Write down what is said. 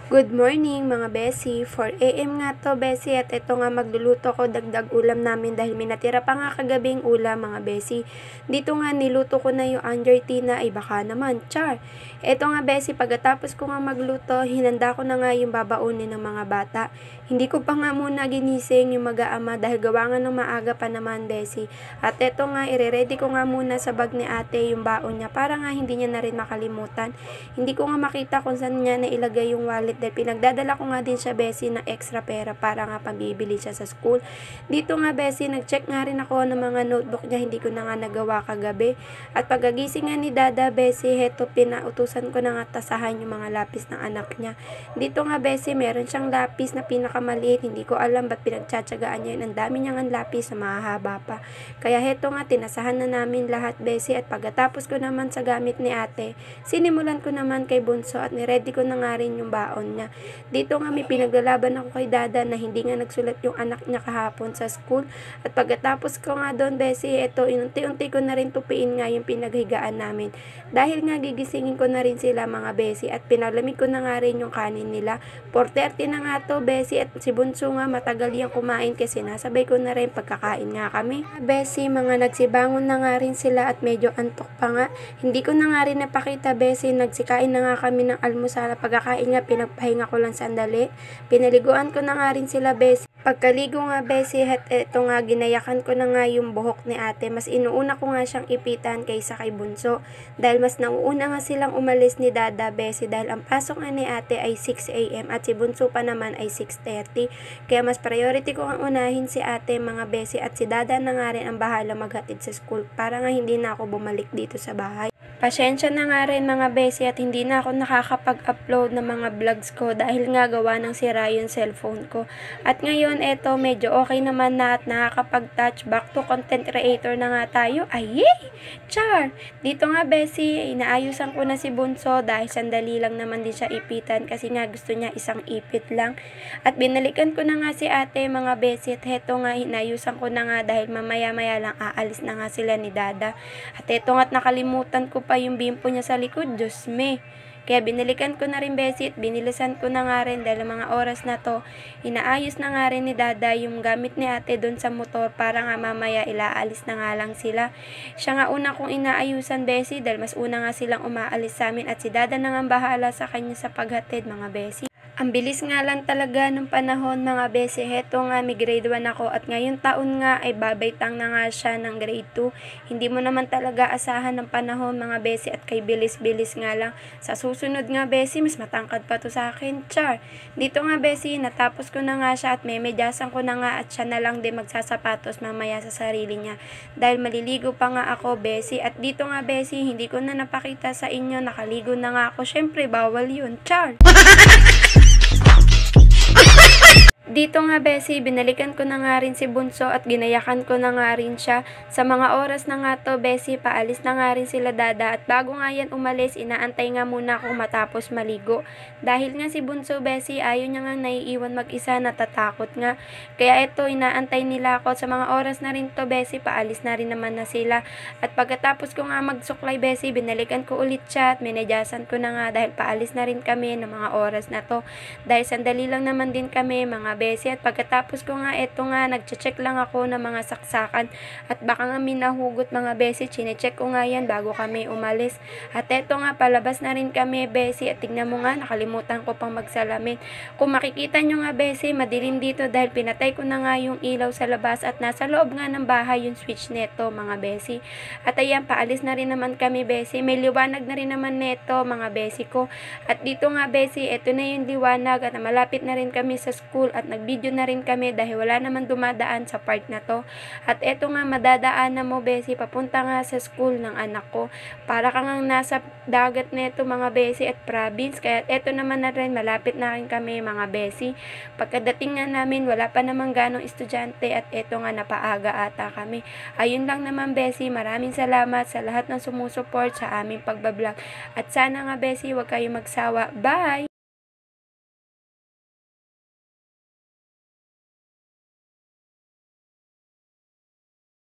Good morning mga besi, 4 AM nga to besi at ito nga magluluto ko dagdag ulam namin dahil may natira pa nga kagabing ulam mga besi. Dito nga niluto ko na yung Angertina ay baka naman, char. Ito nga besi, pagkatapos ko nga magluto, hinanda ko na nga yung babaunin ng mga bata. Hindi ko pa nga muna ginising yung mag-aama dahil gawa nga ng maaga pa naman besi. At ito nga, ire-ready ko nga muna sa bag ni ate yung baon niya para nga hindi niya na rin makalimutan. Hindi ko nga makita kung saan niya nailagay yung wallet dahil pinagdadala ko nga din siya besi ng extra pera para nga pambibili siya sa school. Dito nga besi, nag-check nga rin ako ng mga notebook niya, hindi ko na nga nagawa kagabi. At pagagising nga ni dada besi, heto pinautusan ko na nga tasahan yung mga lapis ng anak niya. Dito nga besi, meron siyang lapis na pinakamaliit, hindi ko alam ba't pinagtsatsagaan niya yun. Ang dami niyang lapis na mahahaba pa. Kaya heto nga, tinasahan na namin lahat besi at pagkatapos ko naman sa gamit ni ate, sinimulan ko naman kay Bunso at niready ko na nga rin yung baon niya. Dito nga may pinaglalaban ako kay dada na hindi nga nagsulat yung anak niya kahapon sa school. At pagkatapos ko nga doon besi, ito inunti-unti ko na rin tupiin nga yung pinaghigaan namin. Dahil nga gigisingin ko na rin sila mga besi at pinalamig ko na nga rin yung kanin nila. 4:30 na nga to besi at si Bunso nga matagal yung kumain kasi nasabay ko na rin pagkakain nga kami. Besi, mga nagsibangon na nga rin sila at medyo antok pa nga. Hindi ko na nga rin napakita besi, nagsikain na nga kami ng almusal. Pagkakain nga pinagpahinga ko lang sandali. Pinaliguan ko na nga rin sila besi. Pagkaligo nga besi at eto nga ginayakan ko na nga yung buhok ni ate. Mas inuuna ko nga siyang ipitan kaysa kay Bunso. Dahil mas nauuna nga silang umalis ni dada besi dahil ang pasok nga ni ate ay 6 AM at si Bunso pa naman ay 6:30. Kaya mas priority ko ang unahin si ate mga besi at si dada na nga rin ang bahala maghatid sa school para nga hindi na ako bumalik dito sa bahay. Pasensya na nga rin mga besi at hindi na ako nakakapag-upload ng mga vlogs ko dahil nga gawa ng sira yung cellphone ko. At ngayon eto medyo okay naman na at nakakapag-touch back to content creator na nga tayo. Ay yay! Char! Dito nga besi, inaayusan ko na si Bunso dahil sandali lang naman din siya ipitan kasi nga gusto niya isang ipit lang. At binalikan ko na nga si ate mga besi at heto nga inayusan ko na nga dahil mamaya-maya lang aalis na nga sila ni dada. At heto nga't nakalimutan ko pa yung bimpo niya sa likod, Diyos me. Kaya binalikan ko na rin besi at binilisan ko na nga rin dahil mga oras na to, inaayos na nga rin ni dada yung gamit ni ate doon sa motor para nga mamaya ilaalis na nga lang sila. Siya nga una kong inaayusan besi dahil mas una nga silang umaalis sa amin at si dada na nga bahala sa kanya sa paghatid mga besi. Ang bilis nga lang talaga ng panahon mga besi. Heto nga may grade 1 ako at ngayong taon nga ay babaitang na nga siya ng grade 2. Hindi mo naman talaga asahan ng panahon mga besi at kay bilis-bilis nga lang. Sa susunod nga besi, mas matangkad pa to sa akin, char. Dito nga besi, natapos ko na nga siya at memedyasan ko na nga at siya na lang din magsasapatos mamaya sa sarili niya. Dahil maliligo pa nga ako besi at dito nga besi, hindi ko na napakita sa inyo, nakaligo na nga ako. Syempre, bawal yun, char. Dito nga besi, binalikan ko na nga rin si Bunso at ginayakan ko na nga rin siya. Sa mga oras na nga to besi, paalis na nga rin sila dada at bago nga yan umalis, inaantay nga muna ako matapos maligo. Dahil nga si Bunso besi, ayaw niya nga naiiwan mag-isa, natatakot nga. Kaya ito, inaantay nila ako. Sa mga oras na rin to besi, paalis na rin naman na sila. At pagkatapos ko nga magsuklay besi, binalikan ko ulit siya at minedyasan ko na nga dahil paalis na rin kami ng mga oras na to. Dahil sandali lang naman din kami mga besi at pagkatapos ko nga eto nga nagche-check lang ako ng mga saksakan at baka nga minahugot mga besi, chine-check ko nga yan bago kami umalis. At eto nga palabas na rin kami besi at tignan mo nga nakalimutan ko pang magsalamin. Kung makikita nyo nga besi, madilim dito dahil pinatay ko na nga yung ilaw sa labas at nasa loob nga ng bahay yung switch neto mga besi. At ayan, paalis na rin naman kami besi, may liwanag na rin naman neto mga besi ko. At dito nga besi, eto na yung liwanag at malapit na rin kami sa school at nag-video na rin kami dahil wala naman dumadaan sa part na to. At eto nga madadaan na mo besi, papunta nga sa school ng anak ko. Para kang nasa dagat neto mga besi at province. Kaya eto naman na rin, malapit na rin kami mga besi. Pagkadating nga namin, wala pa namang ganong estudyante at eto nga napaaga ata kami. Ayun lang naman besi, maraming salamat sa lahat ng sumusuport sa aming pagbablog. At sana nga besi, huwag kayong magsawa. Bye!